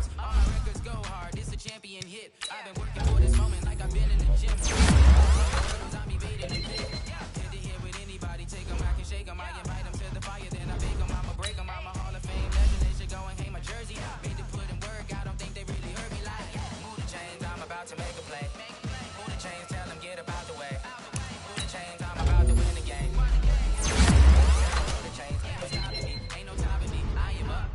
hits. All my records go hard, this a champion hit. I've been working for this moment like I've been in the gym. I'm evading the pit. Head to head with anybody, take them, I can shake them. I invite them to the fire, then I bake them. I'ma break them. I'm a Hall of Fame legend, they should go and hang my jersey. Made to put in work, I don't think they really heard me like. Move the chains, I'm about to make a play. Move the chains, tell them get up out the way. Move the chains, I'm about to win the game. Move the chains, ain't stopping me, ain't no stopping me. I am up,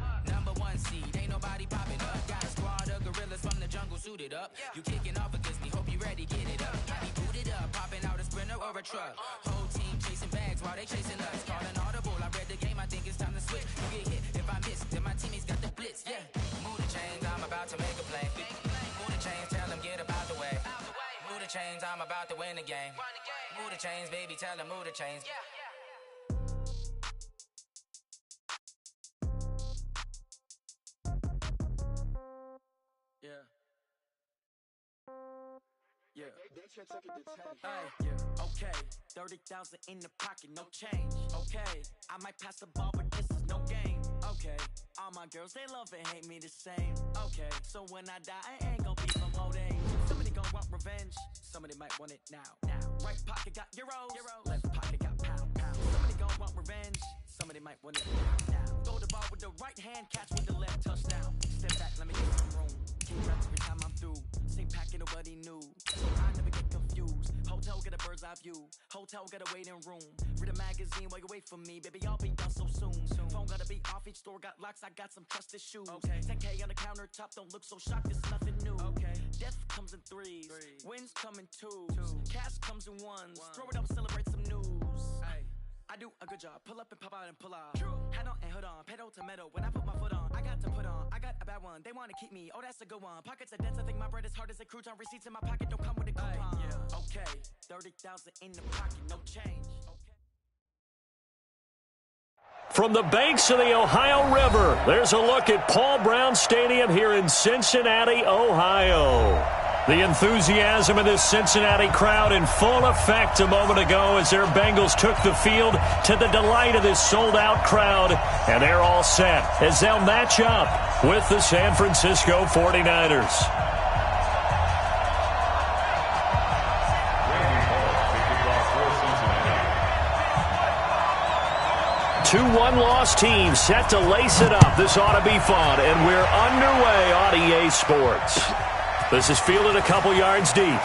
#1 seed, ain't nobody popping up. Got a squad of gorillas from the jungle suited up. You kicking off against me, hope you ready, get it up. I be booted up, popping out a sprinter or a truck. Whole team chasing bags while they chasing us. Calling audible, I read the game, I think it's time to switch. You get hit, if I miss, then my teammates got the blitz, yeah. Move the chains, I'm about to make a play. Move the chains, tell them get up out the way. Move the chains, I'm about to win the game. Move the chains, baby, tell them move the chains. Yeah. Yeah. Okay, 30,000 in the pocket, no change. Okay, I might pass the ball, but this is no game. Okay, all my girls, they love and hate me the same. Okay, so when I die, I ain't gon' be from old age. Somebody gon' want revenge, somebody might want it now. Right pocket got euros, left pocket got pound. Somebody gon' want revenge, somebody might want it now. Throw the ball with the right hand, catch with the left, touchdown. Step back, let me get some room. Keep reps every time I'm through. Same packet, nobody knew. So I never get confused. Hotel get a bird's eye view. Hotel got a waiting room. Read a magazine while you wait for me. Baby, I'll be done so soon. Phone gotta be off, each store got locks. I got some trusted shoes. Okay. 10K on the countertop, don't look so shocked. It's nothing new. Okay. Death comes in threes. Wins come in twos. Cash comes in ones. Throw it up, celebrate some news. Ay. I do a good job. Pull up and pop out and pull out. Hat on and hood on. Pedal to metal. When I put my foot on, I got to put on. I got a bad one. They want to keep me. Oh, that's a good one. Pockets are dense. I think my bread is hard as a crouton. Receipts in my pocket don't come with a coupon. Yeah. Okay. 30,000 in the pocket. No change. Okay. From the banks of the Ohio River, there's a look at Paul Brown Stadium here in Cincinnati, Ohio. The enthusiasm of this Cincinnati crowd in full effect a moment ago as their Bengals took the field to the delight of this sold-out crowd. And they're all set as they'll match up with the San Francisco 49ers. Two one-loss teams set to lace it up. This ought to be fun, and we're underway on EA Sports. This is fielded a couple yards deep.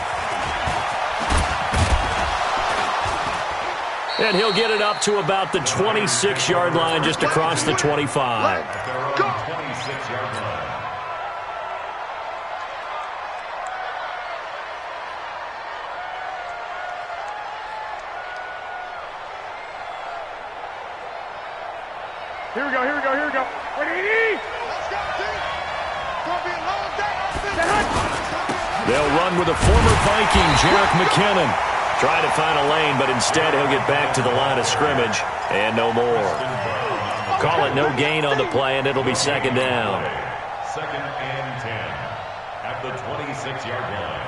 And he'll get it up to about the 26-yard line, just across the 25. Go! 26-yard line. Here we go. Let's go, team. Gonna be a long day. They'll run with a former Viking, Jerick McKinnon. Trying to find a lane, but instead he'll get back to the line of scrimmage and no more. Call it no gain on the play, and it'll be second down. 2nd and 10 at the 26-yard line.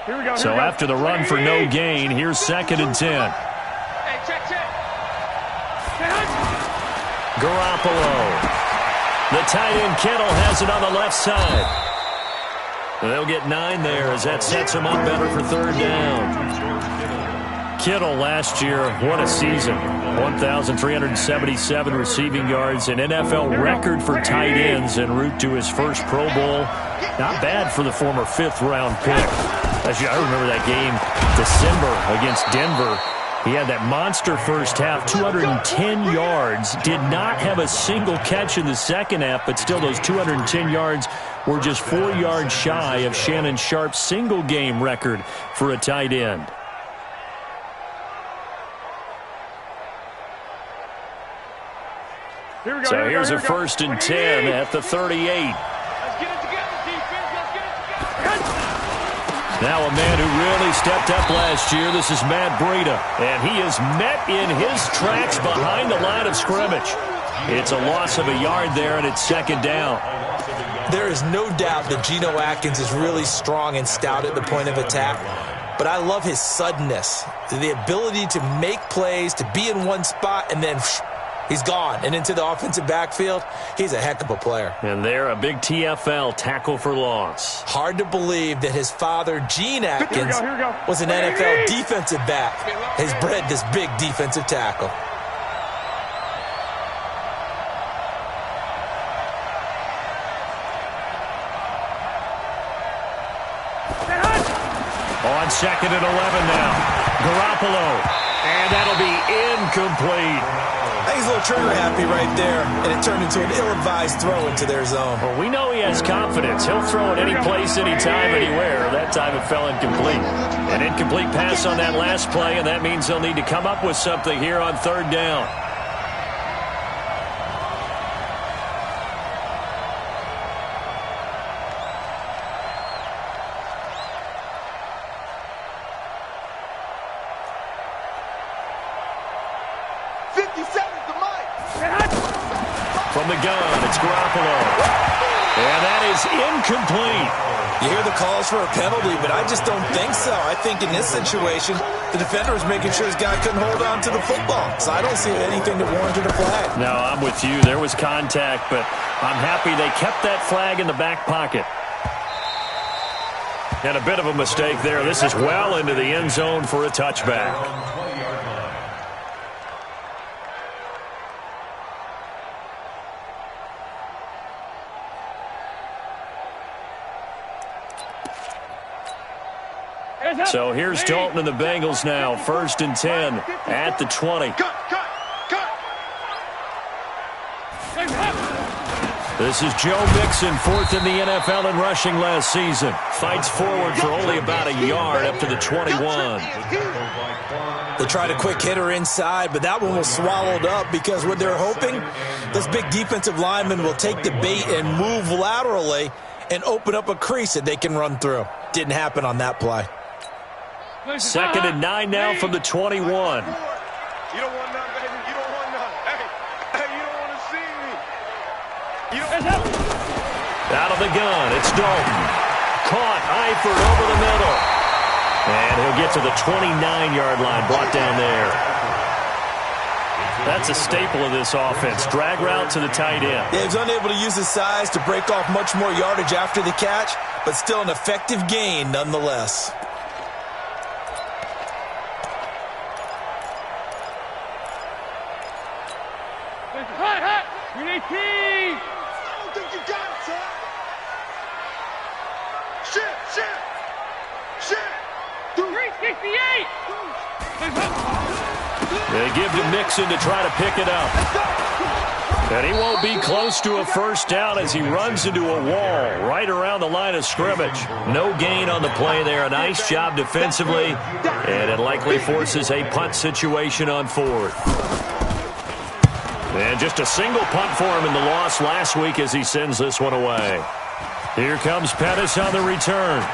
Here we go. So after the run for no gain, here's 2nd and 10. Hey, check. Garoppolo. The tight end Kittle has it on the left side. They'll get 9 there as that sets them up better for third down. Kittle last year, what a season. 1,377 receiving yards, an NFL record for tight ends en route to his first Pro Bowl. Not bad for the former 5th-round pick. I remember that game, December, against Denver. He had that monster first half, 210 yards. Did not have a single catch in the second half, but still those 210 yards were just 4 yards shy of Shannon Sharp's single-game record for a tight end. So here's a 1st and 10 at the 38. Now a man who really stepped up last year. This is Matt Breida, and he is met in his tracks behind the line of scrimmage. It's a loss of a yard there, and it's second down. There is no doubt that Geno Atkins is really strong and stout at the point of attack. but I love his suddenness, the ability to make plays, to be in one spot, and then he's gone and into the offensive backfield. He's a heck of a player. And there, a big TFL tackle for loss. Hard to believe that his father, Gene Atkins, was an NFL defensive back. Has bred this big defensive tackle. On 2nd and 11 now. Garoppolo. And that'll be incomplete. I think he's a little trigger happy right there, and it turned into an ill-advised throw into their zone. Well, we know he has confidence. He'll throw it any place, anytime, anywhere. That time it fell incomplete. An incomplete pass on that last play, and that means they'll need to come up with something here on 3rd down. From the gun, it's Garoppolo. And that is incomplete. You hear the calls for a penalty, but I just don't think so. I think in this situation, the defender was making sure his guy couldn't hold on to the football. So I don't see anything that warranted a flag. No, I'm with you. There was contact, but I'm happy they kept that flag in the back pocket. And a bit of a mistake there. This is well into the end zone for a touchback. So here's Dalton and the Bengals now. 1st and 10 at the 20. This is Joe Mixon, 4th in the NFL in rushing last season. Fights forward for only about a yard up to the 21. They tried a quick hitter inside, but that one was swallowed up because what they're hoping, this big defensive lineman will take the bait and move laterally and open up a crease that they can run through. Didn't happen on that play. 2nd and 9 now from the 21. You don't want none, baby. You don't want none. Hey, you don't want to see me. You don't. Out of the gun, it's Dalton. Caught, Eifert over the middle. And he'll get to the 29-yard line, brought down there. That's a staple of this offense. Drag route to the tight end. Yeah, he was unable to use his size to break off much more yardage after the catch, but still an effective gain nonetheless. I don't think you got it, son. Shit. 368. They give to Mixon to try to pick it up. And he won't be close to a first down as he runs into a wall right around the line of scrimmage. No gain on the play there. A nice job defensively. And it likely forces a punt situation on 4th. And just a single punt for him in the loss last week as he sends this one away. Here comes Pettis on the return.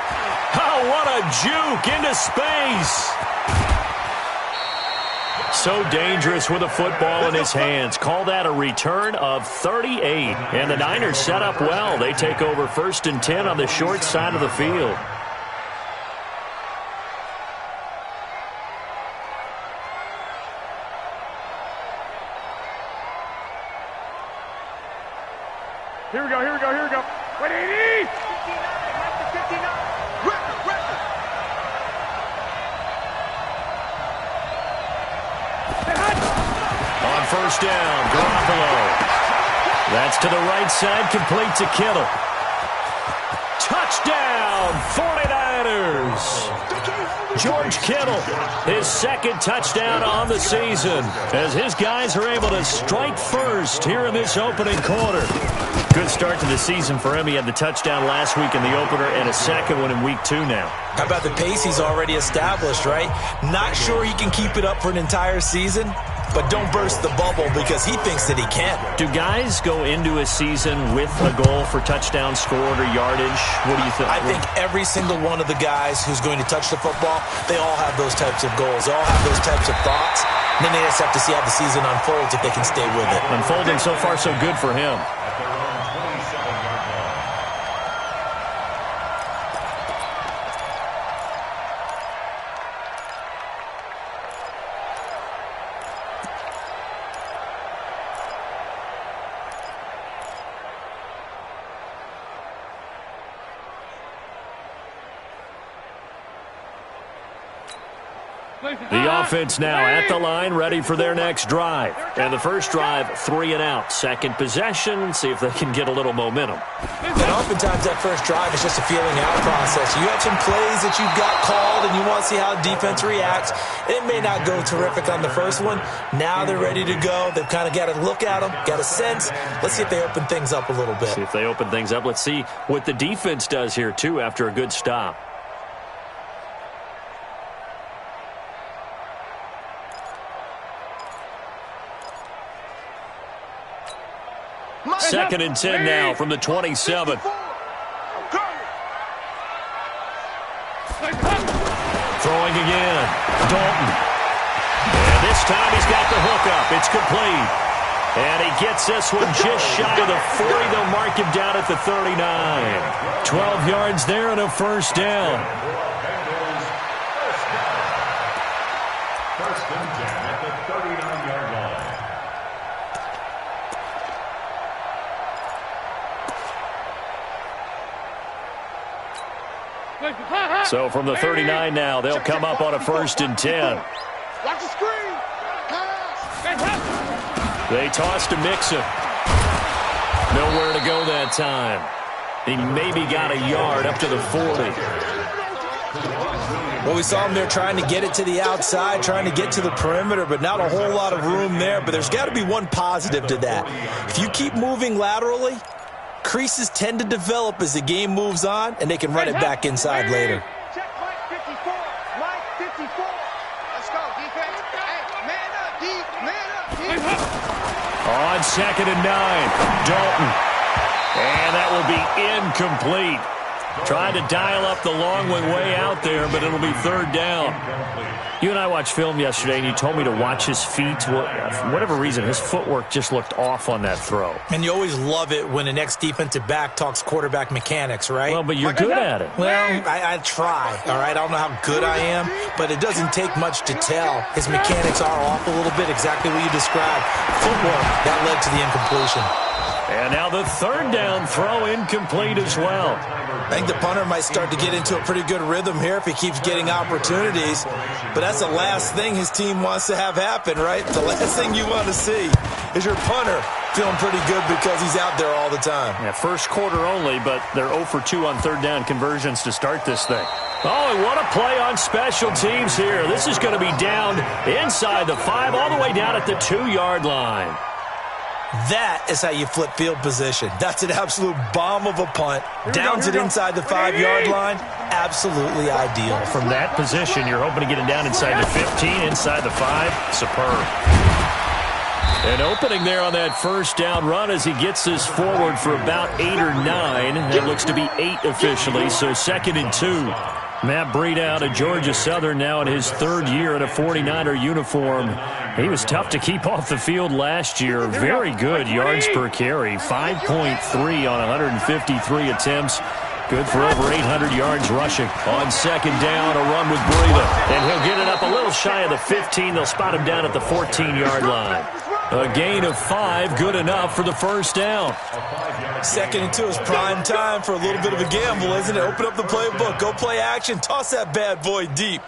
Oh, what a juke into space. So dangerous with a football in his hands. Call that a return of 38. And the Niners set up well. They take over 1st and 10 on the short side of the field. Here we go. Wait, 80! 59, that's the 59. Record. On 1st down, Garoppolo. That's to the right side, complete to Kittle. Touchdown, 49ers! George Kittle, his 2nd touchdown on the season, as his guys are able to strike first here in this opening quarter. Good start to the season for him. He had the touchdown last week in the opener and a 2nd one in week 2 now. How about the pace he's already established, right? Not sure he can keep it up for an entire season, but don't burst the bubble because he thinks that he can. Do guys go into a season with a goal for touchdown scored or yardage? What do you think? I think every single one of the guys who's going to touch the football, they all have those types of goals. They all have those types of thoughts. And then they just have to see how the season unfolds if they can stay with it. Unfolding so far so good for him. The offense now at the line, ready for their next drive. And the first drive, 3 and out. Second possession, see if they can get a little momentum. And oftentimes that first drive is just a feeling out process. You have some plays that you've got called and you want to see how defense reacts. It may not go terrific on the first one. Now they're ready to go. They've kind of got to look at them, got a sense. Let's see if they open things up a little bit. See if they open things up. Let's see what the defense does here, too, after a good stop. Second and 10 now from the 27. Throwing again. Dalton. And this time he's got the hook up. It's complete. And he gets this one just shy of the 40. They'll mark him down at the 39. 12 yards there and a first down. First and 10 at the 39-yard line. So from the 39 now, they'll come up on a first and 10. Watch the screen. They toss to Mixon. Nowhere to go that time. He maybe got a yard up to the 40. Well, we saw him there trying to get it to the outside, trying to get to the perimeter, but not a whole lot of room there. But there's got to be one positive to that. If you keep moving laterally, creases tend to develop as the game moves on, and they can run it back inside later. Check Mike 54. Mike 54. Let's go, defense. Hey, man up, deep. Man up, deep. On second and 9, Dalton. And that will be incomplete. Trying to dial up the long one way out there, but it'll be third down. You and I watched film yesterday, and you told me to watch his feet. For whatever reason, his footwork just looked off on that throw. And you always love it when the next defensive back talks quarterback mechanics, right? Well, but you're good at it. Well, I try, all right? I don't know how good I am, but it doesn't take much to tell. His mechanics are off a little bit, exactly what you described. Footwork, that led to the incompletion. And now the third down throw incomplete as well. I think the punter might start to get into a pretty good rhythm here if he keeps getting opportunities. But that's the last thing his team wants to have happen, right? The last thing you want to see is your punter feeling pretty good because he's out there all the time. Yeah, first quarter only, but they're 0 for 2 on third down conversions to start this thing. Oh, and what a play on special teams here. This is going to be down inside the 5, all the way down at the 2-yard line. That is how you flip field position. That's an absolute bomb of a punt. Downs it inside the 5-yard line. Absolutely ideal. From that position, you're hoping to get it down inside the 15, inside the 5. Superb. An opening there on that first down run as he gets this forward for about 8 or 9. It looks to be 8 officially, so second and 2. Matt Breed out of Georgia Southern now in his third year in a 49er uniform. He was tough to keep off the field last year. Very good yards per carry, 5.3 on 153 attempts. Good for over 800 yards rushing. On second down, a run with Breida. And he'll get it up a little shy of the 15. They'll spot him down at the 14-yard line. A gain of 5, good enough for the first down. Second and 2 is prime time for a little bit of a gamble, isn't it? Open up the playbook, go play action, toss that bad boy deep.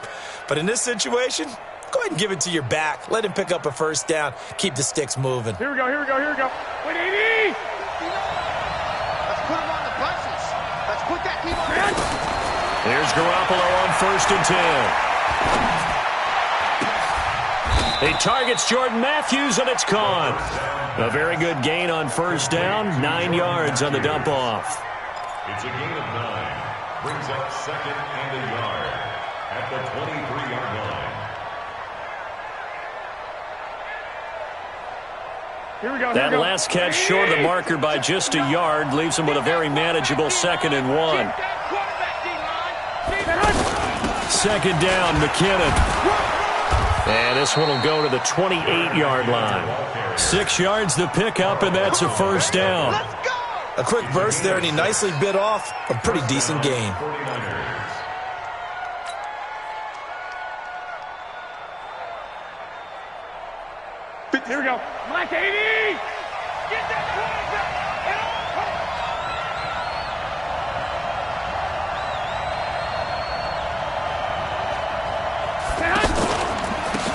But in this situation, go ahead and give it to your back. Let him pick up a first down. Keep the sticks moving. Here we go, here we go, here we go. Wait, 80! Let's put him on the bunches. Let's put that team on the bunches. Here's Garoppolo on first and 10. He targets Jordan Matthews, and it's gone. A very good gain on first down, 9 yards on the dump-off. It's a gain of 9. Brings up second and a yard at the 23-yard line. Here we go, That last catch short of the marker by just a yard leaves him with a very manageable second and 1. Second down, McKinnon. And this one will go to the 28-yard line. 6 yards the pickup, and that's a first down. A quick burst there, and he nicely bit off a pretty decent gain. Here we go. Mike 80! Get that quarterback!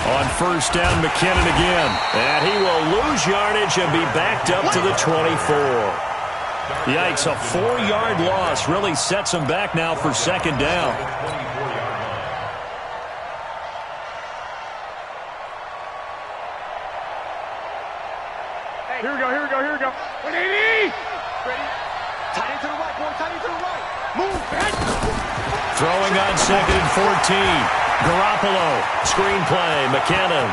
On first down, McKinnon again. And he will lose yardage and be backed up to the 24. Yikes, a 4-yard loss really sets him back now for second down. Here we go, here we go, here we go. 180! Ready? Tight end to the right, boy, tight end to the right. Move, head. Throwing on second and 14. Garoppolo, screenplay, McKinnon.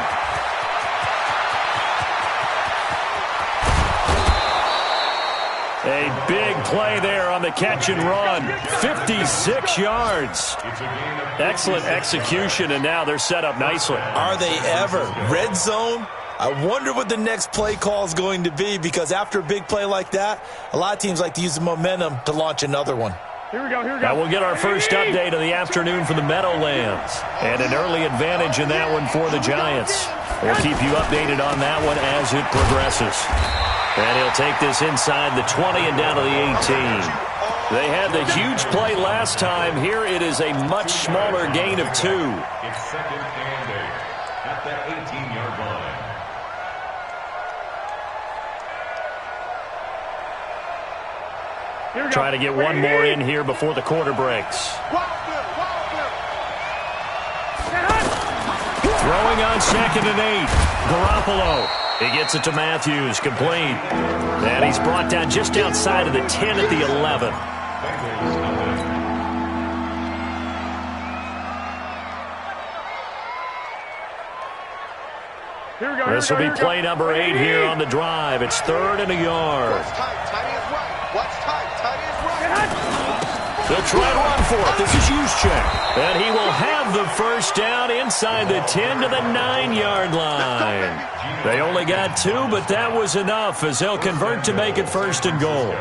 A big play there on the catch and run. 56 yards. Excellent execution, and now they're set up nicely. Are they ever? Red zone? I wonder what the next play call is going to be, because after a big play like that, a lot of teams like to use the momentum to launch another one. Here we go, here we go. Now we'll get our first update of the afternoon from the Meadowlands. And an early advantage in that one for the Giants. We'll keep you updated on that one as it progresses. And he'll take this inside the 20 and down to the 18. They had the huge play last time. Here it is a much smaller gain of 2. It's second and 8 at the 18-yard line. Try to get one more in here before the quarter breaks. Throwing on second and 8. Garoppolo. He gets it to Matthews, complete. And he's brought down just outside of the 10 at the 11. This will be play number 8 here on the drive. It's 3rd and a yard. Watch tight, tight is right. Watch tight, tight is right. They'll try and run for it. This is Juszczyk. And he will have the first down inside the 10 to the 9-yard line. They only got 2, but that was enough as they'll convert to make it 1st and goal.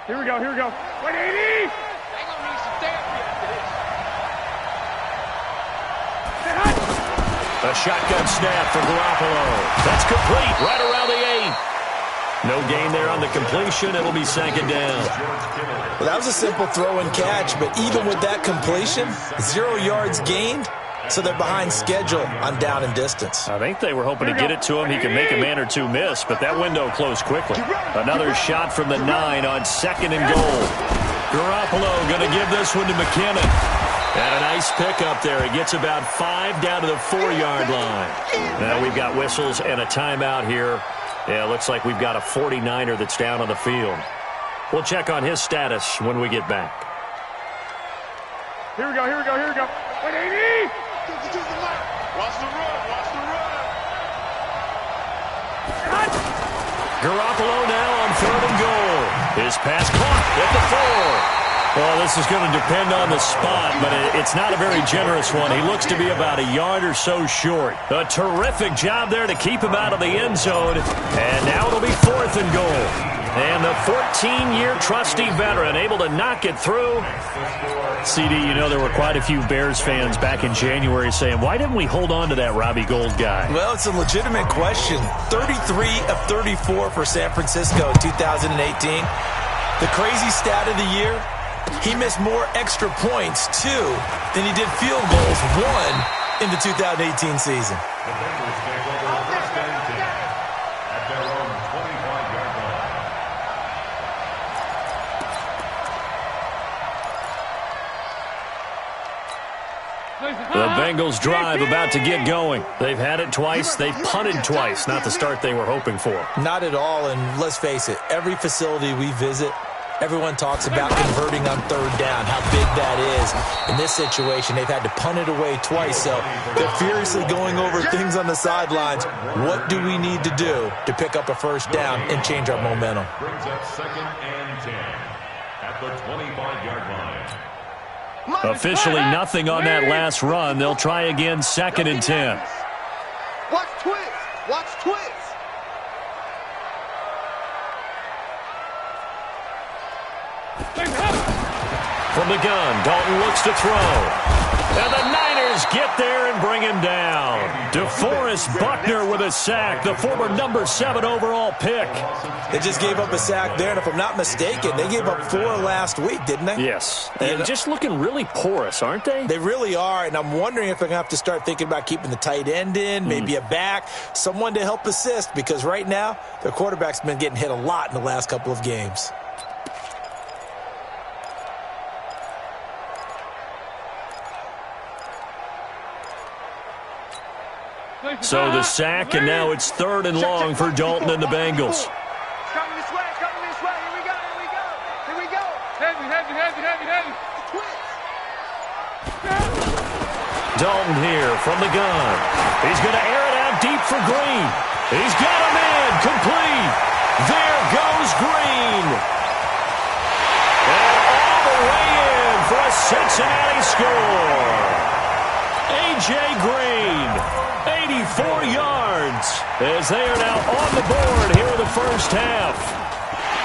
Here we go, here we go. 180! They gonna need some therapy after this. A shotgun snap for Garoppolo. That's complete right around the 8. No gain there on the completion. It'll be second down. Well, that was a simple throw and catch, but even with that completion, 0 yards gained, so they're behind schedule on down and distance. I think they were hoping to get it to him. He could make a man or two miss, but that window closed quickly. Another shot from the 9 on second and goal. Garoppolo going to give this one to McKinnon. And a nice pickup there. He gets about 5 down to the 4-yard line. Now we've got whistles and a timeout here. Yeah, looks like we've got a 49er that's down on the field. We'll check on his status when we get back. Here we go, here we go, here we go. 180! Watch the run, watch the run. Garoppolo now on 3rd and goal. His pass caught at the 4. Well, this is going to depend on the spot, but it's not a very generous one. He looks to be about a yard or so short. A terrific job there to keep him out of the end zone. And now it'll be 4th and goal. And the 14-year trusty veteran able to knock it through. CD, you know there were quite a few Bears fans back in January saying, why didn't we hold on to that Robbie Gould guy? Well, it's a legitimate question. 33 of 34 for San Francisco in 2018. The crazy stat of the year, he missed more extra points, 2, than he did field goals, 1, in the 2018 season. The Bengals take over first and 10 at their own 25-yard line. The Bengals drive about to get going. They've had it twice. They've punted twice. Not the start they were hoping for. Not at all, and let's face it, every facility we visit, everyone talks about converting on 3rd down, how big that is. In this situation, they've had to punt it away twice, so they're furiously going over things on the sidelines. What do we need to do to pick up a first down and change our momentum? Brings up 2nd and 10 at the 25-yard line. Officially nothing on that last run. They'll try again 2nd and 10. Watch twist, watch twist. From the gun, Dalton looks to throw. And the Niners get there and bring him down. DeForest Buckner with a sack, the former number 7 overall pick. They just gave up a sack there, and if I'm not mistaken, they gave up 4 last week, didn't they? Yes. And just looking really porous, aren't they? They really are, and I'm wondering if they're going to have to start thinking about keeping the tight end in, maybe a back, someone to help assist, because right now their quarterback's been getting hit a lot in the last couple of games. So the sack, and now it's 3rd and long for Dalton and the Bengals. Coming this way, here we go. Heavy. Dalton here from the gun. He's going to air it out deep for Green. He's got him in, complete. There goes Green. And all the way in for a Cincinnati score. A.J. Green, 84 yards, as they are now on the board here in the first half.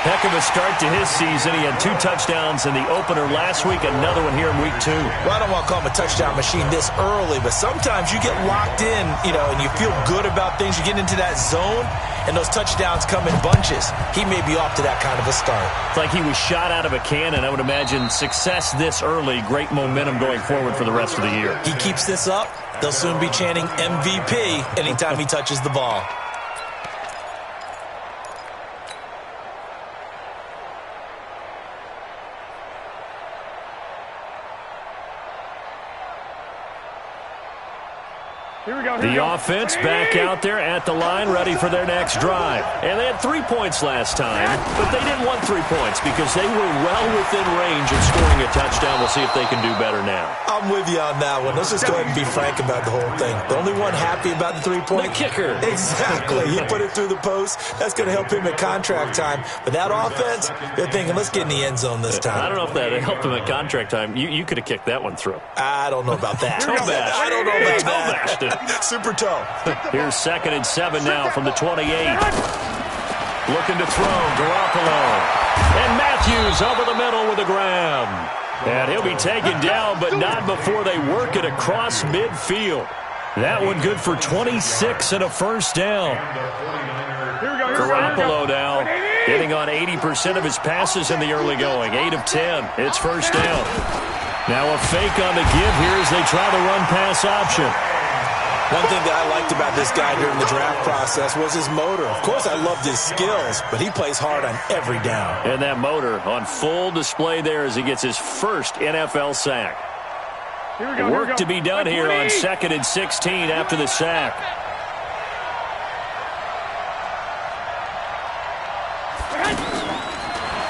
Heck of a start to his season. He had 2 touchdowns in the opener last week, another one here in week 2. Well, I don't want to call him a touchdown machine this early, but sometimes you get locked in, and you feel good about things. You get into that zone, and those touchdowns come in bunches. He may be off to that kind of a start. It's like he was shot out of a cannon. I would imagine success this early, great momentum going forward for the rest of the year. He keeps this up, they'll soon be chanting MVP anytime he touches the ball. The offense back out there at the line, ready for their next drive. And they had 3 points last time, but they didn't want 3 points because they were well within range of scoring a touchdown. We'll see if they can do better now. I'm with you on that one. Let's just go ahead and be frank about the whole thing. The only one happy about the 3-point? The kicker. Exactly. He put it through the post. That's going to help him at contract time. But that offense, they're thinking, let's get in the end zone this time. I don't know if that helped him at contract time. You could have kicked that one through. I don't know about that. I don't know about that. Super toe. Here's 2nd and 7 now from the 28. Looking to throw, Garoppolo. And Matthews over the middle with a grab. And he'll be taken down, but not before they work it across midfield. That one good for 26 and a first down. Garoppolo now hitting on 80% of his passes in the early going. 8 of 10. It's first down. Now a fake on the give here as they try the run-pass option. One thing that I liked about this guy during the draft process was his motor. Of course, I loved his skills, but he plays hard on every down. And that motor on full display there as he gets his first NFL sack. Work to be done here on 2nd and 16 after the sack.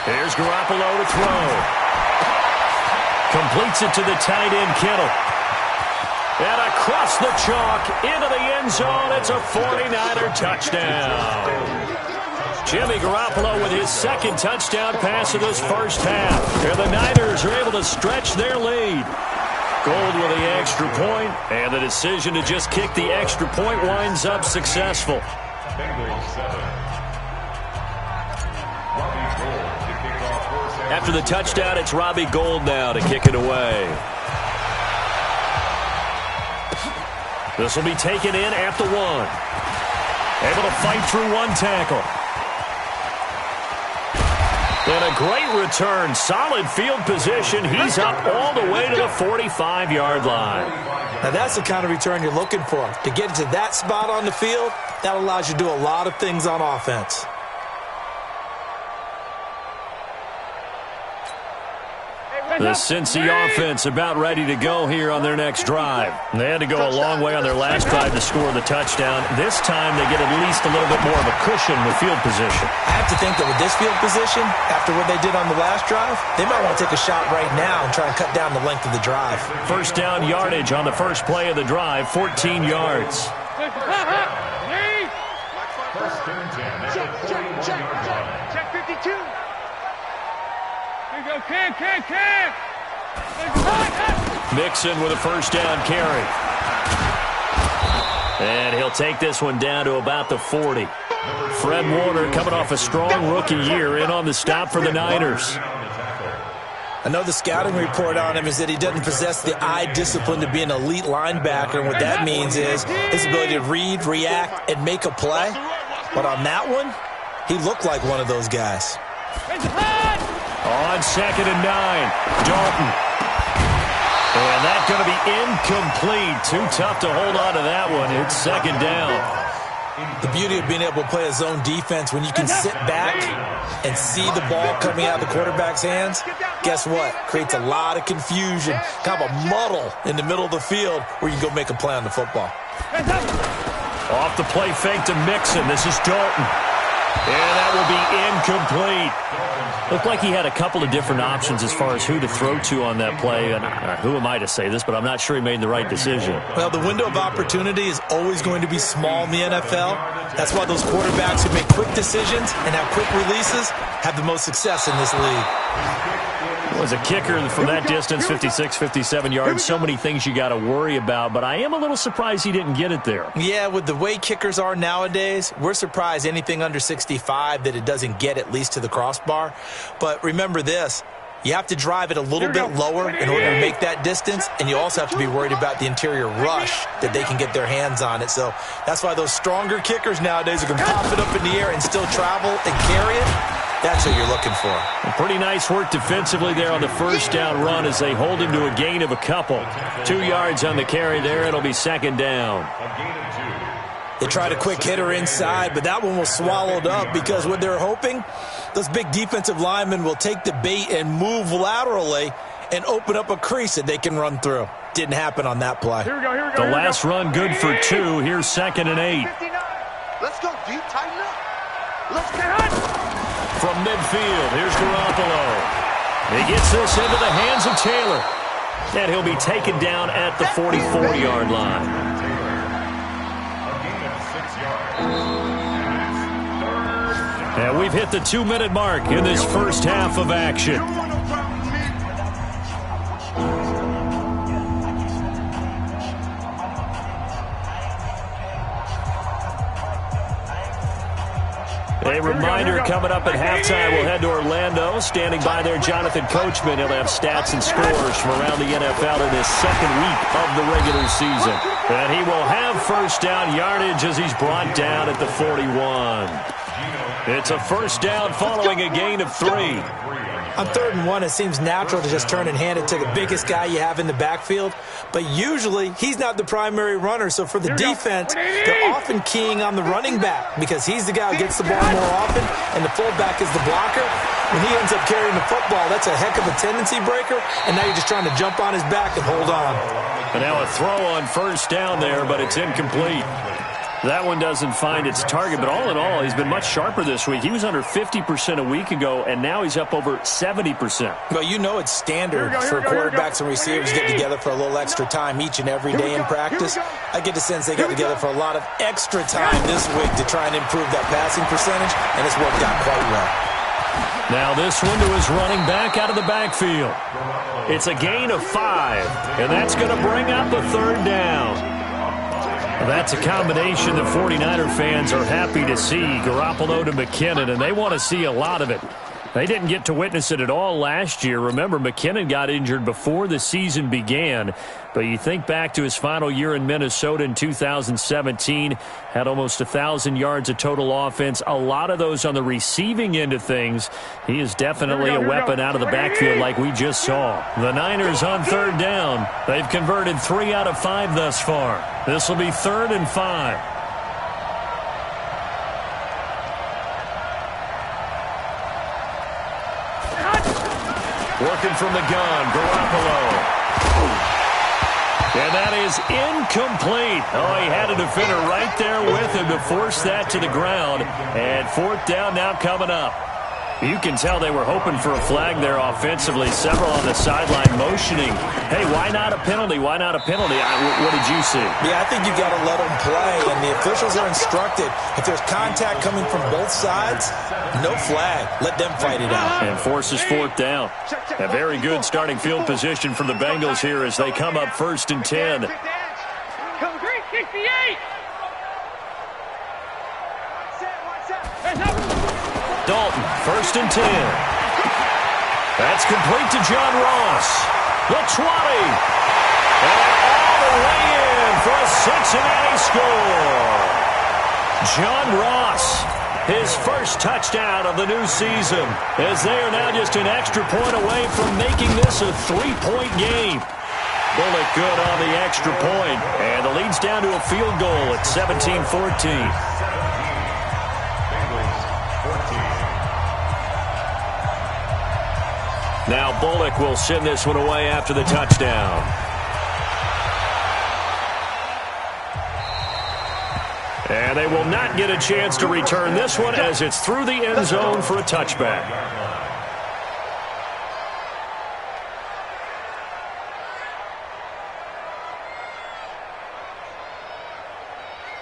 Here's Garoppolo to throw. Completes it to the tight end, Kittle. And across the chalk, into the end zone, it's a 49er touchdown. Jimmy Garoppolo with his 2nd touchdown pass of this first half. And the Niners are able to stretch their lead. Gold with the extra point, and the decision to just kick the extra point winds up successful. After the touchdown, it's Robbie Gould now to kick it away. This will be taken in at the 1. Able to fight through one tackle. And a great return. Solid field position. He's up all the way to the 45-yard line. Now that's the kind of return you're looking for. To get to that spot on the field, that allows you to do a lot of things on offense. The Cincy offense about ready to go here on their next drive. They had to go a long way on their last drive to score the touchdown. This time they get at least a little bit more of a cushion with field position. I have to think that with this field position, after what they did on the last drive, they might want to take a shot right now and try and cut down the length of the drive. First down yardage on the first play of the drive, 14 yards. Check 52. Mixon with a first down carry. And he'll take this one down to about the 40. Fred Warner coming off a strong rookie year in on the stop for the Niners. I know the scouting report on him is that he doesn't possess the eye discipline to be an elite linebacker, and what that means is his ability to read, react, and make a play. But on that one, he looked like one of those guys. On 2nd and 9, Dalton. And that's going to be incomplete. Too tough to hold on to that one. It's 2nd down. The beauty of being able to play a zone defense, when you can sit back and see the ball coming out of the quarterback's hands, guess what? Creates a lot of confusion, kind of a muddle in the middle of the field where you can go make a play on the football. Off the play fake to Mixon. This is Dalton. And that will be incomplete. Looked like he had a couple of different options as far as who to throw to on that play. And who am I to say this, but I'm not sure he made the right decision. Well, the window of opportunity is always going to be small in the NFL. That's why those quarterbacks who make quick decisions and have quick releases have the most success in this league. Was a kicker from that distance, 56, 57 yards. So many things you got to worry about, but I am a little surprised he didn't get it there. Yeah, with the way kickers are nowadays, we're surprised anything under 65 that it doesn't get at least to the crossbar. But remember this, you have to drive it a little bit lower in order to make that distance, and you also have to be worried about the interior rush that they can get their hands on it. So that's why those stronger kickers nowadays who can pop it up in the air and still travel and carry it, that's what you're looking for. Pretty nice work defensively there on the first down run as they hold him to a gain of a couple. 2 yards on the carry there. It'll be 2nd down. They tried a quick hitter inside, but that one was swallowed up because what they're hoping, those big defensive linemen will take the bait and move laterally and open up a crease that they can run through. Didn't happen on that play. Here we go. The last run good for 2. Here's 2nd and 8. Let's go, D. Tighten up. Let's get hot. From midfield, here's Garoppolo. He gets this into the hands of Taylor. And he'll be taken down at the 44-yard line. And we've hit the 2-minute mark in this first half of action. A reminder coming up at halftime. We'll head to Orlando. Standing by there, Jonathan Coachman. He'll have stats and scores from around the NFL in his second week of the regular season. And he will have first down yardage as he's brought down at the 41. It's a first down following a gain of 3. On 3rd and 1, it seems natural to just turn and hand it to the biggest guy you have in the backfield. But usually, he's not the primary runner. So for the defense, they're often keying on the running back because he's the guy who gets the ball more often, and the fullback is the blocker. When he ends up carrying the football, that's a heck of a tendency breaker, and now you're just trying to jump on his back and hold on. And now a throw on first down there, but it's incomplete. That one doesn't find its target, but all in all, he's been much sharper this week. He was under 50% a week ago, and now he's up over 70%. Well, you know it's standard for quarterbacks and receivers to get together for a little extra time each and every day in practice. I get the sense they got together for a lot of extra time this week to try and improve that passing percentage, and it's worked out quite well. Now this one to his running back out of the backfield. It's a gain of 5, and that's going to bring up a 3rd down. That's a combination that 49er fans are happy to see. Garoppolo to McKinnon, and they want to see a lot of it. They didn't get to witness it at all last year. Remember, McKinnon got injured before the season began. But you think back to his final year in Minnesota in 2017, had almost 1,000 yards of total offense, a lot of those on the receiving end of things. He is definitely a weapon out of the backfield like we just saw. The Niners on 3rd down. They've converted 3 out of 5 thus far. This will be 3rd and 5. Working from the gun, Garoppolo. And that is incomplete. Oh, he had a defender right there with him to force that to the ground. And 4th down now coming up. You can tell they were hoping for a flag there offensively. Several on the sideline motioning. Hey, why not a penalty? Why not a penalty? What did you see? Yeah, I think you've got to let them play, and the officials are instructed. If there's contact coming from both sides, no flag. Let them fight it out. And forces 4th down. A very good starting field position for the Bengals here as they come up 1st and 10. Come 368. Dalton, 1st and 10. That's complete to John Ross. The 20. And all the way in for a Cincinnati score. John Ross, his first touchdown of the new season, as they are now just an extra point away from making this a 3-point game. Bullock good on the extra point, and the lead's down to a field goal at 17-14. Now Bullock will send this one away after the touchdown. And they will not get a chance to return this one as it's through the end zone for a touchback.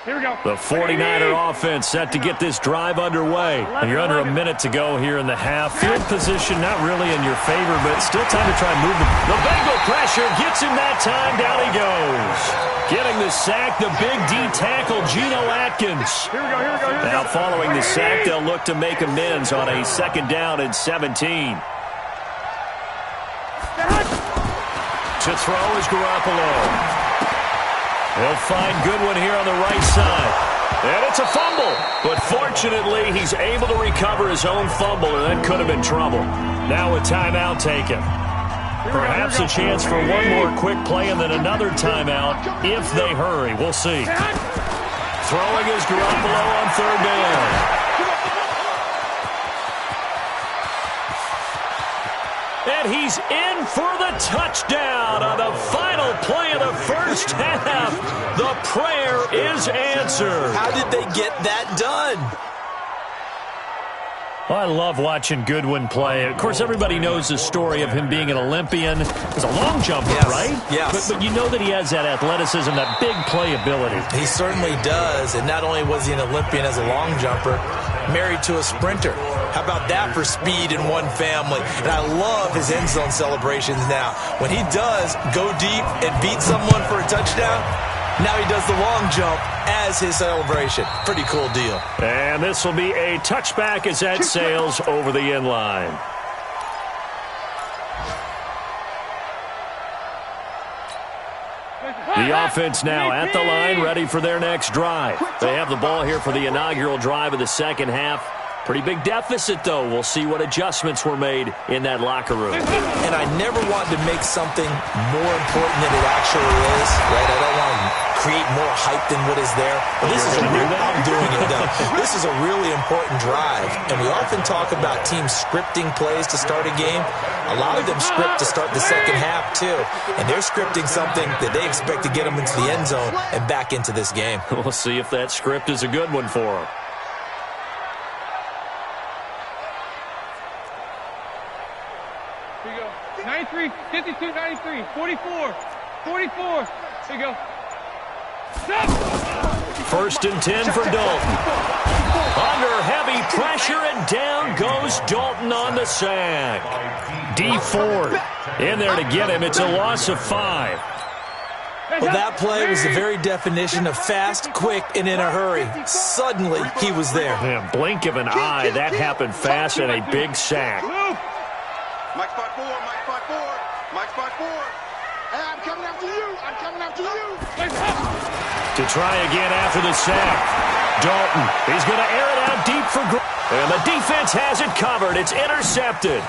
Here we go. The 49er offense set to get this drive underway. And you're under a minute to go here in the half. Field position not really in your favor, but still time to try and move the Bengal pressure gets him that time. Down he goes. Getting the sack, the big D tackle, Geno Atkins. Here we go. Now following the sack, they'll look to make amends on a 2nd down and 17. To throw is Garoppolo. He'll find Goodwin here on the right side. And it's a fumble. But fortunately, he's able to recover his own fumble, and that could have been trouble. Now a timeout taken. Perhaps a chance for one more quick play and then another timeout if they hurry. We'll see. Throwing is Garoppolo on 3rd down. And he's in for the touchdown on the final play of the first half. The prayer is answered. How did they get that done? Well, I love watching Goodwin play. Of course, everybody knows the story of him being an Olympian. He's a long jumper, right? Yes. But you know that he has that athleticism, that big playability. He certainly does. And not only was he an Olympian as a long jumper, married to a sprinter. How about that for speed in one family? And I love his end zone celebrations now. When he does go deep and beat someone for a touchdown, now he does the long jump as his celebration. Pretty cool deal. And this will be a touchback as that sails over the end line. The offense now at the line, ready for their next drive. They have the ball here for the inaugural drive of the second half. Pretty big deficit, though. We'll see what adjustments were made in that locker room. And I never want to make something more important than it actually is, right? I don't want to create more hype than what is there. But this is a real, I'm doing it, though. This is a really important drive. And we often talk about teams scripting plays to start a game. A lot of them script to start the second half, too. And they're scripting something that they expect to get them into the end zone and back into this game. We'll see if that script is a good one for them. Here you go. 93, 52, 93, 44, 44. Here you go. Stop! 1st and 10 for Dalton. Under heavy pressure, and down goes Dalton on the sack. D Ford in there to get him. It's a loss of 5. Well, that play was the very definition of fast, quick, and in a hurry. Suddenly, he was there. Man, blink of an eye, that happened fast, and a big sack. Mike spot 4, Mike spot 4, Mike spot 4. Hey, I'm coming after you. I'm coming after you. To try again after the sack. Dalton, he's going to air it out deep for and the defense has it covered. It's intercepted.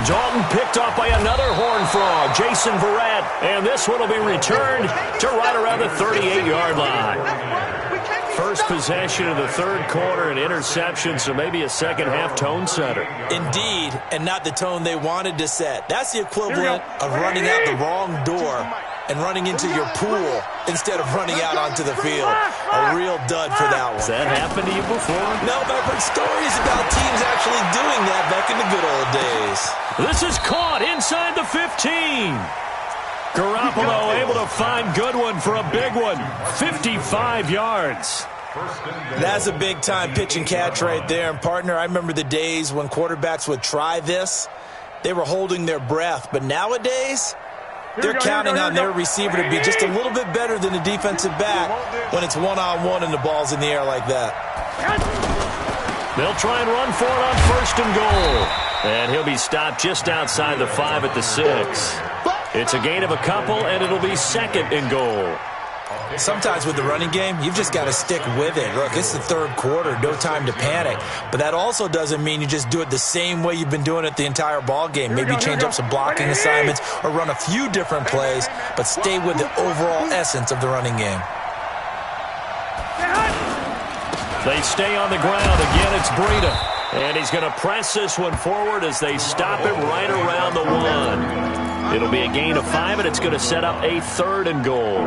Dalton picked off by another Horned Frog, Jason Verrett, and this one will be returned to right around the 38-yard line. First possession of the 3rd quarter, an interception, so maybe a second-half tone setter. Indeed, and not the tone they wanted to set. That's the equivalent of running out the wrong door and running into your pool instead of running out onto the field. A real dud for that one. Has that happened to you before? No, but I've heard stories about teams actually doing that back in the good old days. This is caught inside the 15. Garoppolo able to find Goodwin for a big one. 55 yards. That's a big-time pitch and catch right there. And, partner, I remember the days when quarterbacks would try this. They were holding their breath. But nowadays, they're counting on their receiver to be just a little bit better than the defensive back when it's one-on-one and the ball's in the air like that. They'll try and run for it on 1st and goal. And he'll be stopped just outside the 5 at the 6. It's a gain of a couple, and it'll be 2nd and goal. Sometimes with the running game, you've just got to stick with it. Look, it's the 3rd quarter, no time to panic. But that also doesn't mean you just do it the same way you've been doing it the entire ball game. Maybe change up some blocking assignments or run a few different plays, but stay with the overall essence of the running game. They stay on the ground. Again, it's Breida. And he's going to press this one forward as they stop it right around the 1. It'll be a gain of 5, and it's going to set up a 3rd and goal.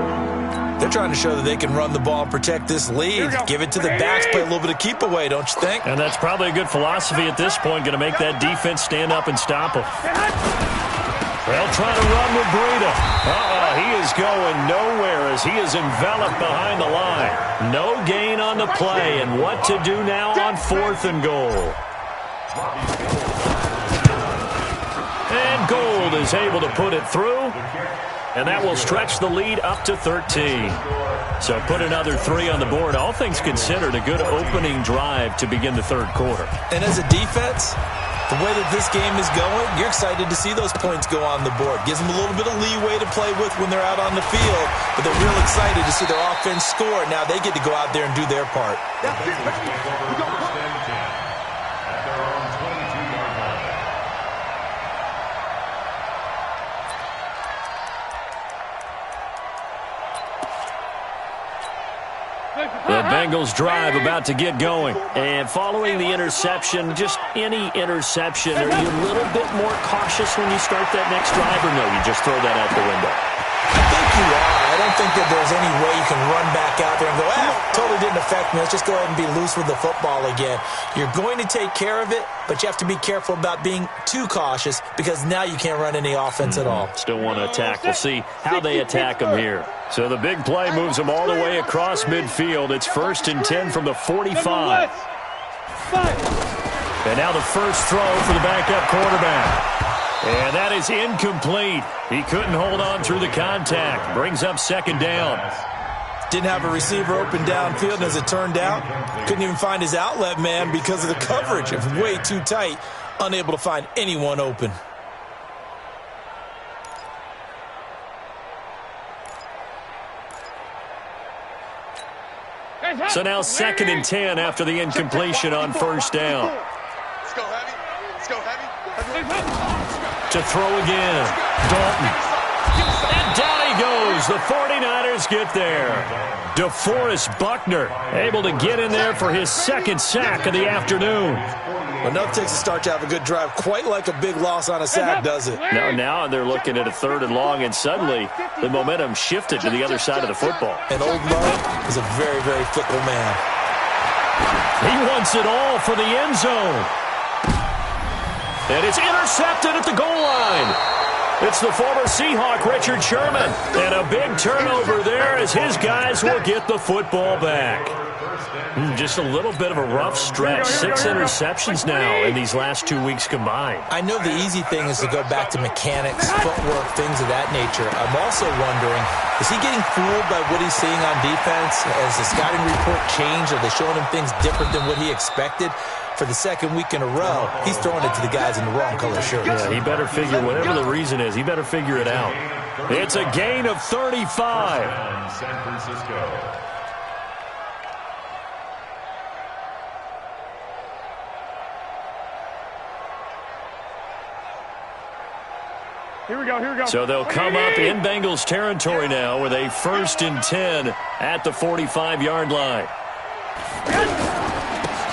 They're trying to show that they can run the ball and protect this lead. Give it to the backs, play a little bit of keep away, don't you think? And that's probably a good philosophy at this point, going to make that defense stand up and stop them. They'll try to run with Breida. He is going nowhere as he is enveloped behind the line. No gain on the play, and what to do now on 4th and goal. And Gold is able to put it through, and that will stretch the lead up to 13. So put another 3 on the board. All things considered, a good opening drive to begin the 3rd quarter. And as a defense, the way that this game is going, you're excited to see those points go on the board. Gives them a little bit of leeway to play with when they're out on the field, but they're real excited to see their offense score. Now they get to go out there and do their part. That's it, baby. We're going to 10 at their own 22-yard line. The Bengals drive about to get going. And following the interception, just any interception, are you a little bit more cautious when you start that next drive, or no, you just throw that out the window? I think you are. I don't think that there's any way you can run back out there and go, totally didn't affect me. Let's just go ahead and be loose with the football again. You're going to take care of it, but you have to be careful about being too cautious because now you can't run any offense at all. Still want to attack. We'll see how they attack them here. So the big play moves them all the way across midfield. It's 1st and 10 from the 45. And now the first throw for the backup quarterback. And that is incomplete. He couldn't hold on through the contact. Brings up 2nd down. Didn't have a receiver open downfield, and as it turned out, couldn't even find his outlet man because of the coverage. It was way too tight, unable to find anyone open. So now 2nd and 10 after the incompletion on 1st down. Let's go heavy. Let's go heavy. To throw again. Dalton. And down he goes. The 49ers get there. DeForest Buckner able to get in there for his 2nd sack of the afternoon. Well, enough takes a start to have a good drive, quite like a big loss on a sack, does it? Now they're looking at a 3rd and long, and suddenly the momentum shifted to the other side of the football. And Old Mo is a very, very fickle man. He wants it all for the end zone. And it's intercepted at the goal line. It's the former Seahawk, Richard Sherman. And a big turnover there as his guys will get the football back. Just a little bit of a rough stretch. 6 interceptions now in these last 2 weeks combined. I know the easy thing is to go back to mechanics, footwork, things of that nature. I'm also wondering, is he getting fooled by what he's seeing on defense? Has the scouting report changed? Are they showing him things different than what he expected? For the 2nd week in a row, he's throwing it to the guys in the wrong color shirts. Yeah, he better figure, whatever the reason is, he better figure it out. It's a gain of 35. San Francisco. Here we go. So they'll come up in Bengals territory now with a 1st and 10 at the 45-yard line.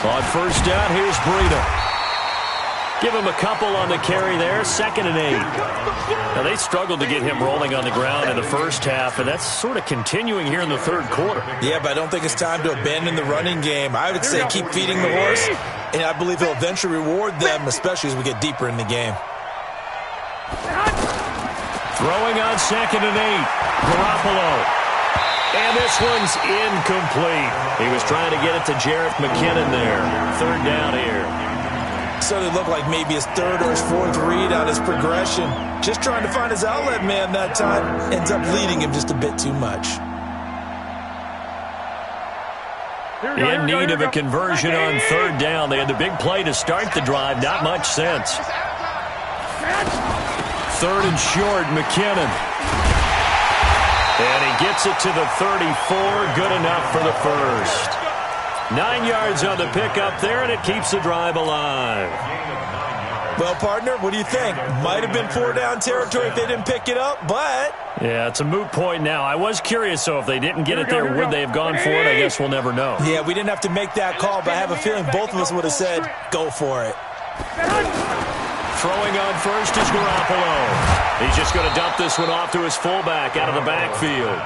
On 1st down, here's Breida. Give him a couple on the carry there, 2nd and 8. Now, they struggled to get him rolling on the ground in the first half, and that's sort of continuing here in the 3rd quarter. Yeah, but I don't think it's time to abandon the running game. I would say keep feeding the horse, and I believe he'll eventually reward them, especially as we get deeper in the game. Throwing on 2nd and 8. Garoppolo. And this one's incomplete. He was trying to get it to Jarrett McKinnon there. 3rd down here. So it looked like maybe his 3rd or his 4th read on his progression. Just trying to find his outlet man that time. Ends up leading him just a bit too much. In need of a conversion on third down. They had the big play to start the drive. Not much sense. Third and short, McKinnon. And he gets it to the 34. Good enough for the first. 9 yards on the pickup there, and it keeps the drive alive. Well, partner, what do you think? Might have been 4-down territory if they didn't pick it up, but... Yeah, it's a moot point now. I was curious, so if they didn't get it there, would they have gone for it? I guess we'll never know. Yeah, we didn't have to make that call, but I have a feeling both of us would have said, go for it. Throwing on first is Garoppolo. He's just going to dump this one off to his fullback out of the backfield.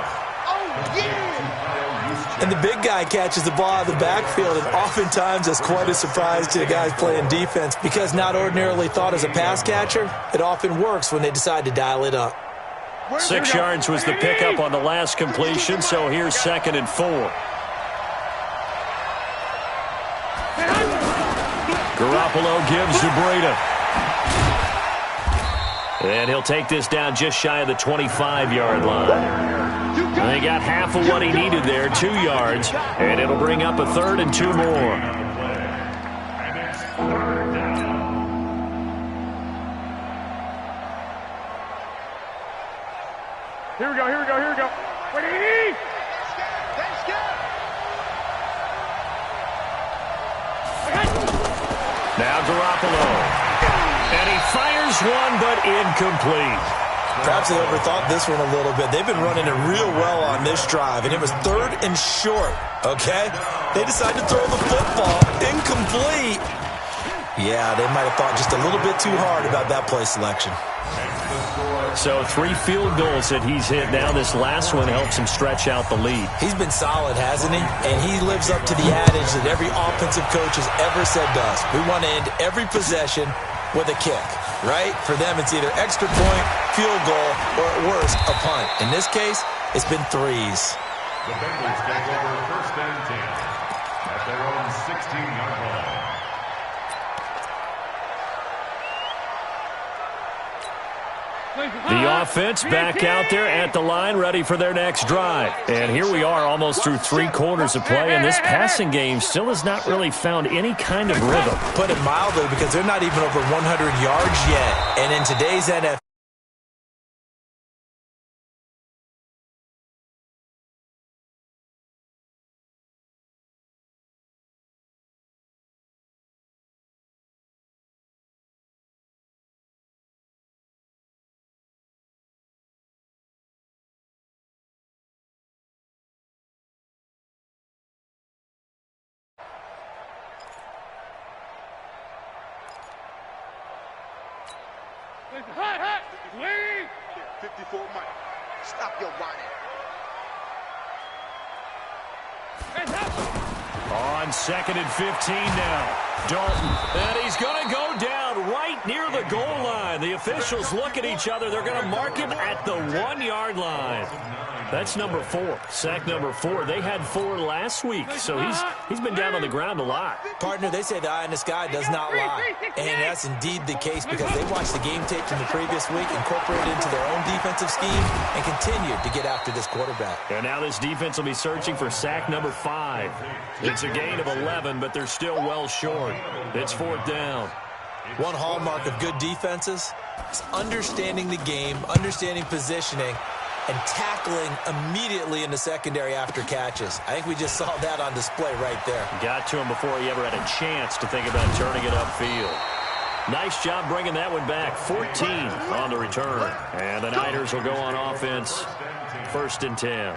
And the big guy catches the ball out of the backfield, and oftentimes that's quite a surprise to the guys playing defense because not ordinarily thought as a pass catcher, it often works when they decide to dial it up. 6 yards was the pickup on the last completion, so here's 2nd and 4. Garoppolo gives to Breida. And he'll take this down just shy of the 25-yard line. They got half of what he needed there, 2 yards, and it'll bring up a 3rd and 2 more. Here we go. Ready? Now Garoppolo. And he fires one, but incomplete. Perhaps they overthought this one a little bit. They've been running it real well on this drive, and it was 3rd and short, okay? They decided to throw the football. Incomplete. Yeah, they might have thought just a little bit too hard about that play selection. So 3 field goals that he's hit now. This last one helps him stretch out the lead. He's been solid, hasn't he? And he lives up to the adage that every offensive coach has ever said to us. We want to end every possession with a kick, right? For them, it's either extra point, field goal, or at worst, a punt. In this case, it's been 3s. The Bengals take over 1st and 10 at their own 16-yard line. The offense back out there at the line, ready for their next drive. And here we are almost through 3 quarters of play, and this passing game still has not really found any kind of rhythm. Put it mildly, because they're not even over 100 yards yet. And in today's NFL, Hey, lead! 54 Mike. Stop your whining. On 2nd and 15 now. Dalton. And he's going to go down right near the goal line. The officials look at each other. They're going to mark him at the 1-yard line. That's number 4. Sack number 4. They had 4 last week, so he's been down on the ground a lot. partner, they say the eye in the sky does not lie. And that's indeed the case because they watched the game tape from the previous week, incorporated it into their own defensive scheme, and continued to get after this quarterback. And now this defense will be searching for sack number 5. It's a gain of 11, but they're still well short. It's 4th down. One hallmark of good defenses is understanding the game, understanding positioning, and tackling immediately in the secondary after catches. I think we just saw that on display right there. Got to him before he ever had a chance to think about turning it upfield. Nice job bringing that one back. 14 on the return. And the Niners will go on offense. 1st and 10.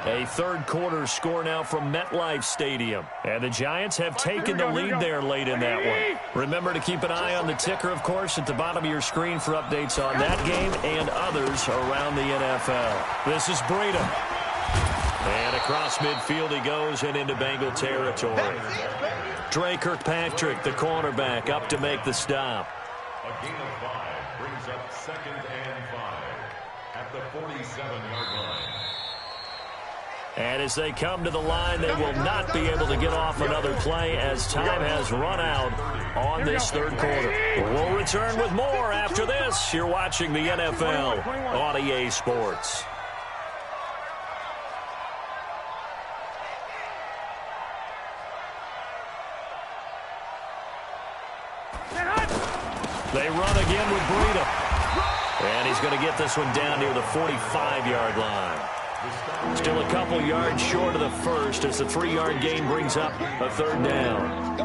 A third quarter score now from MetLife Stadium. And the Giants have taken the lead there late in that one. Remember to keep an eye on the ticker, of course, at the bottom of your screen for updates on that game and others around the NFL. This is Breida. And across midfield he goes and into Bengal territory. Dre Kirkpatrick, the cornerback, up to make the stop. A gain of 5 brings up 2nd and 5 at the 47-yard line. And as they come to the line, they will not be able to get off another play as time has run out on this third quarter. We'll return with more after this. You're watching the NFL on EA Sports. They run again with Breida. And he's going to get this one down near the 45-yard line. Still a couple yards short of the first as the 3-yard gain brings up a third down.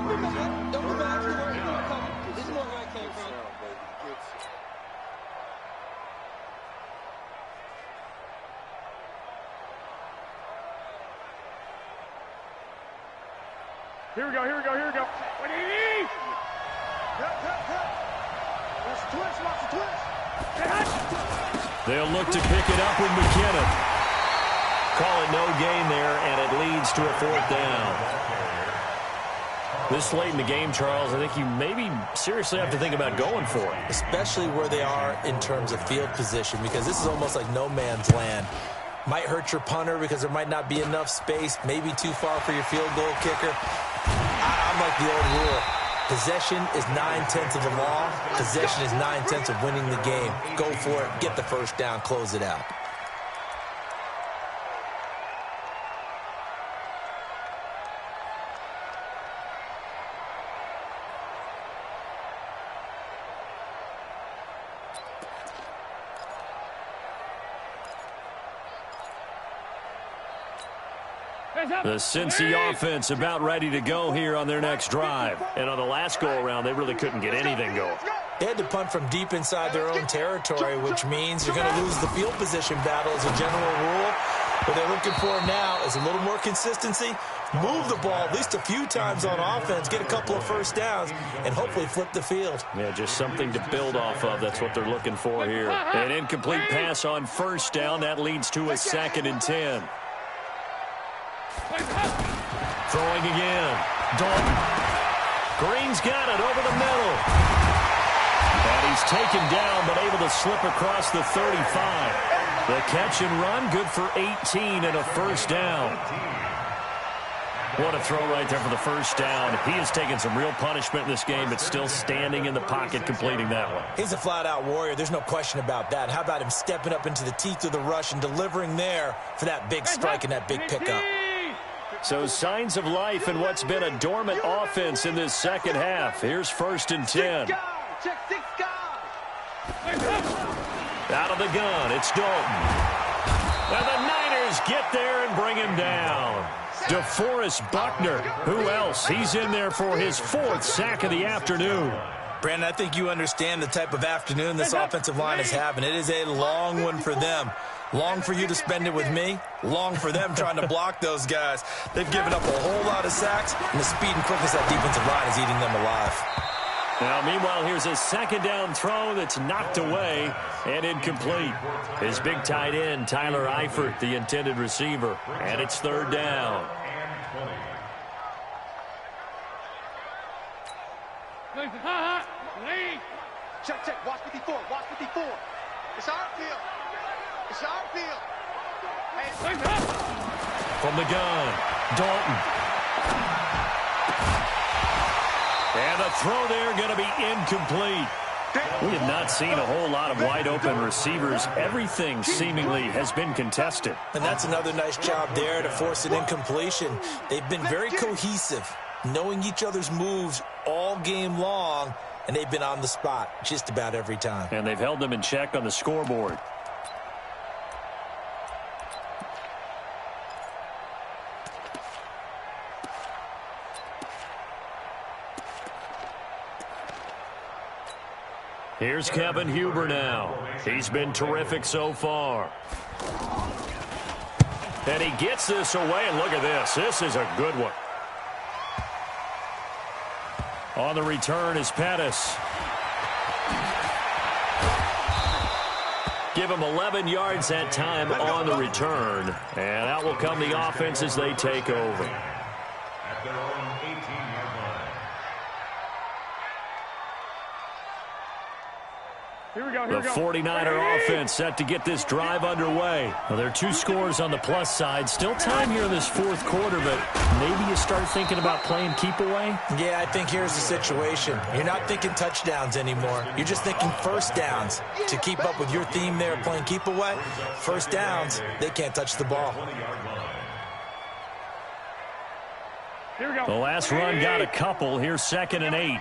Here we go. What do you need? Watch the twist. They'll look to pick it up with McKinnon. Call it no gain there, and it leads to a fourth down. This late in the game, Charles, I think you maybe seriously have to think about going for it. Especially where they are in terms of field position, because this is almost like no man's land. Might hurt your punter because there might not be enough space, maybe too far for your field goal kicker. I'm like the old rule. Possession is 9/10 of the law. Possession is 9/10 of winning the game. Go for it. Get the first down. Close it out. The Cincy offense about ready to go here on their next drive. And on the last go-around, they really couldn't get anything going. They had to punt from deep inside their own territory, which means you're going to lose the field position battle as a general rule. What they're looking for now is a little more consistency, move the ball at least a few times on offense, get a couple of first downs, and hopefully flip the field. Yeah, just something to build off of. That's what they're looking for here. An incomplete pass on first down. That leads to a 2nd and 10. Throwing again. Dalton. Green's got it over the middle. And he's taken down, but able to slip across the 35. The catch and run, good for 18 and a first down. What a throw right there for the first down. He has taken some real punishment in this game, but still standing in the pocket, completing that one. He's a flat-out warrior. There's no question about that. How about him stepping up into the teeth of the rush and delivering there for that big strike and that big pickup? So signs of life in what's been a dormant offense in this second half. Here's 1st and 10. Out of the gun, it's Dalton. And the Niners get there and bring him down. DeForest Buckner, who else? He's in there for his 4th sack of the afternoon. Brandon, I think you understand the type of afternoon this offensive line is having. It is a long one for them. Long for you to spend it with me. Long for them trying to block those guys. They've given up a whole lot of sacks, and the speed and quickness of that defensive line is eating them alive. Now, meanwhile, here's a 2nd down throw that's knocked away and incomplete. His big tight end, Tyler Eifert, the intended receiver. And it's 3rd down. Check. Watch 54. It's our field. Hey. From the gun, Dalton. And a throw there going to be incomplete. We have not seen a whole lot of wide-open receivers. Everything seemingly has been contested. And that's another nice job there to force an incompletion. They've been very cohesive, knowing each other's moves all game long, and they've been on the spot just about every time. And they've held them in check on the scoreboard. Here's Kevin Huber now. He's been terrific so far. And he gets this away, and look at this. This is a good one. On the return is Pettis. Give him 11 yards that time on the return. And out will come the offense as they take over. At their own 18-yard line. The 49er offense set to get this drive underway. Well, there are 2 scores on the plus side. Still time here in this 4th quarter, but maybe you start thinking about playing keep away? Yeah, I think here's the situation. You're not thinking touchdowns anymore. You're just thinking first downs. To keep up with your theme there, playing keep away, first downs, they can't touch the ball. The last run got a couple. Here's 2nd and 8.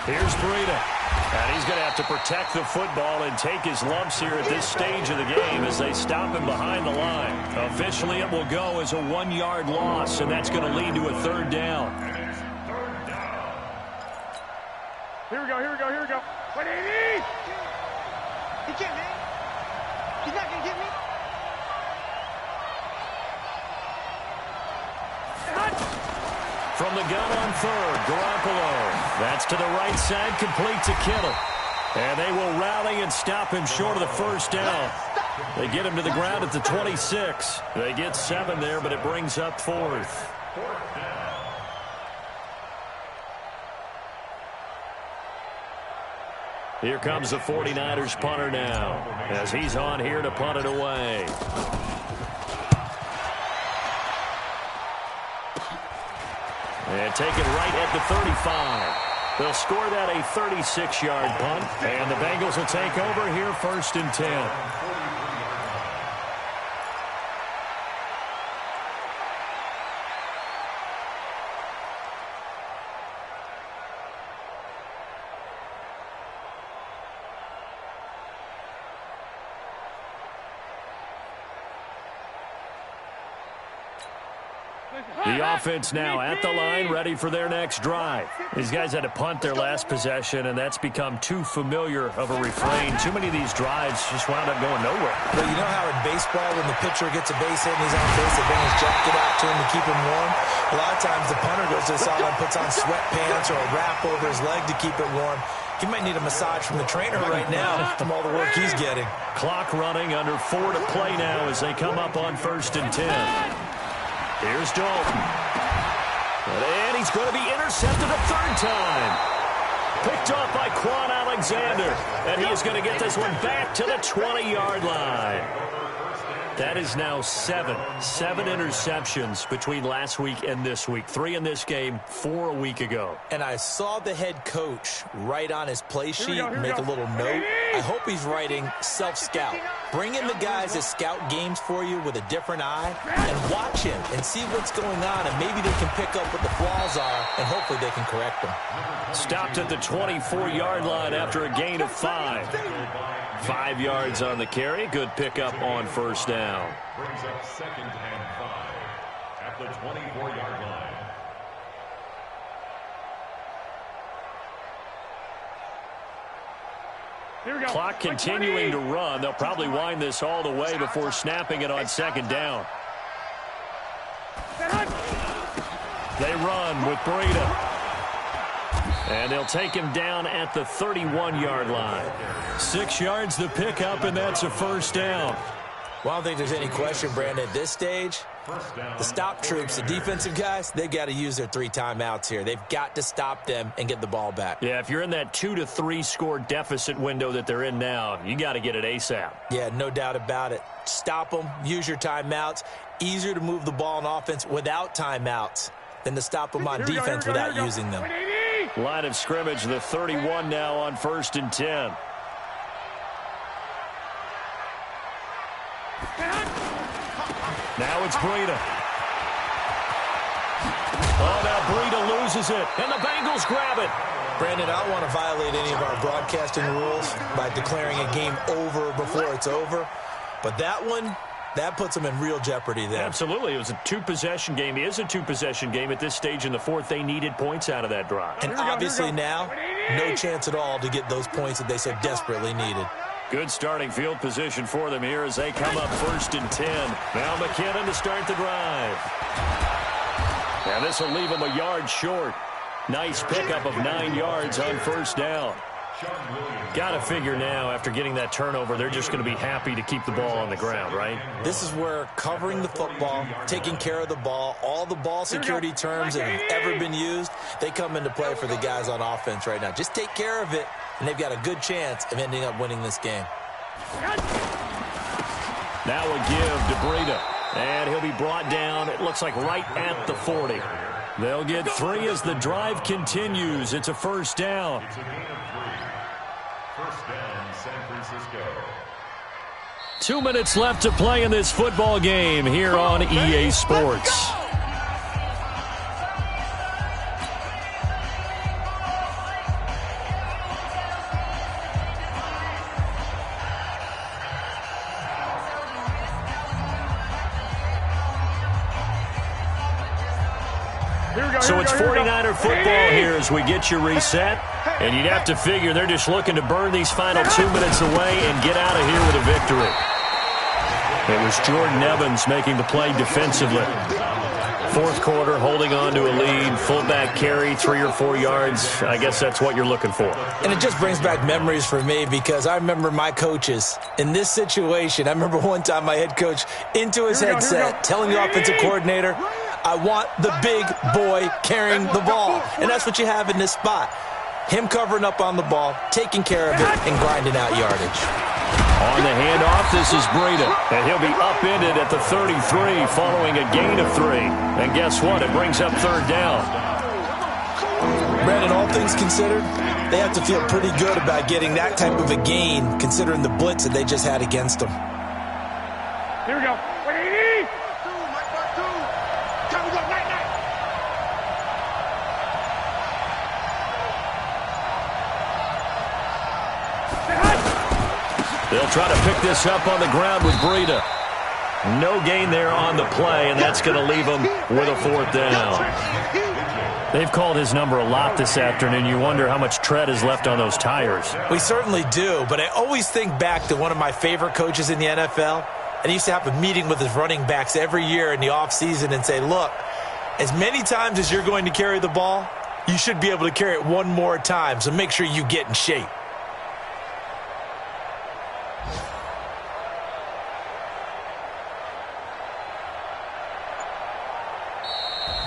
Here's Breida. And he's going to have to protect the football and take his lumps here at this stage of the game as they stop him behind the line. Officially, it will go as a 1-yard loss, and that's going to lead to a third down. Here we go. 180! He can't, man. He's not going to get me. From the gun on third, Garoppolo. That's to the right side, complete to Kittle. And they will rally and stop him short of the first down. They get him to the ground at the 26. They get 7 there, but it brings up fourth. Here comes the 49ers punter now, as he's on here to punt it away. And take it right at the 35. They'll score that a 36-yard punt, and the Bengals will take over here 1st and 10. The offense now at the line, ready for their next drive. These guys had to punt their last possession, and that's become too familiar of a refrain. Too many of these drives just wound up going nowhere. Well, you know how in baseball, when the pitcher gets a base hit and he's on base, they bring his jacket out to him to keep him warm? A lot of times the punter goes to the sideline, puts on sweatpants or a wrap over his leg to keep it warm. He might need a massage from the trainer right now from all the work he's getting. Clock running, under 4 to play now as they come up on 1st and 10. Here's Dalton. And he's going to be intercepted a third time. Picked off by Quan Alexander. And he is going to get this one back to the 20-yard line. That is now 7 interceptions between last week and this week. 3 in this game, 4 a week ago. And I saw the head coach write on his play sheet, make a little note. I hope he's writing self-scout. Bring in the guys that scout games for you with a different eye and watch him and see what's going on, and maybe they can pick up what the flaws are, and hopefully they can correct them. Stopped at the 24-yard line after a gain of 5. 5 yards on the carry. Good pickup on first down. Brings up 2nd and 5 at the 24-yard line. Clock continuing to run. They'll probably wind this all the way before snapping it on 2nd down. They run with Breida. And they'll take him down at the 31-yard line. 6 yards the pickup, and that's a first down. Well, I don't think there's any question, Brandon, at this stage, the stop troops, the defensive guys, they got to use their 3 timeouts here. They've got to stop them and get the ball back. Yeah, if you're in that 2 to 3 score deficit window that they're in now, you got to get it ASAP. Yeah, no doubt about it. Stop them, use your timeouts. Easier to move the ball on offense without timeouts than to stop them on defense without using them. Line of scrimmage, the 31 now on 1st and 10. Now it's Breida. Oh, now Breida loses it, and the Bengals grab it. Brandon, I don't want to violate any of our broadcasting rules by declaring a game over before it's over, but that one, that puts them in real jeopardy there. Absolutely. It was a 2-possession game. It is a 2-possession game at this stage in the fourth. They needed points out of that drive. And obviously now, no chance at all to get those points that they so desperately needed. Good starting field position for them here as they come up 1st and 10. Now McKinnon to start the drive. And this will leave them a yard short. Nice pickup of 9 yards on first down. Got to figure now, after getting that turnover, they're just going to be happy to keep the ball on the ground, right? This is where covering the football, taking care of the ball, all the ball security terms that have ever been used, they come into play for the guys on offense right now. Just take care of it, and they've got a good chance of ending up winning this game. Now a give to Breida, and he'll be brought down, it looks like right at the 40. They'll get 3 as the drive continues. It's a first down. It's a gain of 3. First down, San Francisco. 2 minutes left to play in this football game here on EA Sports. So it's 49er football here as we get you reset. And you'd have to figure they're just looking to burn these final 2 minutes away and get out of here with a victory. It was Jordan Evans making the play defensively. Fourth quarter, holding on to a lead, fullback carry, 3 or 4 yards. I guess that's what you're looking for. And it just brings back memories for me because I remember my coaches in this situation. I remember one time my head coach into his headset telling the offensive coordinator, I want the big boy carrying the ball. And that's what you have in this spot. Him covering up on the ball, taking care of it, and grinding out yardage. On the handoff, this is Breida. And he'll be upended at the 33 following a gain of 3. And guess what? It brings up third down. Brandon, all things considered, they have to feel pretty good about getting that type of a gain considering the blitz that they just had against them. Here we go. They'll try to pick this up on the ground with Breida. No gain there on the play, and that's going to leave them with a fourth down. They've called his number a lot this afternoon. You wonder how much tread is left on those tires. We certainly do, but I always think back to one of my favorite coaches in the NFL, and he used to have a meeting with his running backs every year in the offseason and say, look, as many times as you're going to carry the ball, you should be able to carry it one more time, so make sure you get in shape.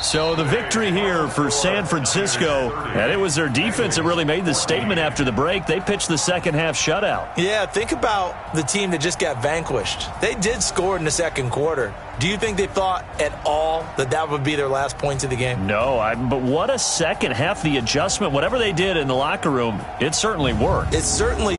So the victory here for San Francisco, and it was their defense that really made the statement after the break. They pitched the second half shutout. Yeah, think about the team that just got vanquished. They did score in the second quarter. Do you think they thought at all that that would be their last points of the game? No, but what a second half. The adjustment, whatever they did in the locker room, it certainly worked. It certainly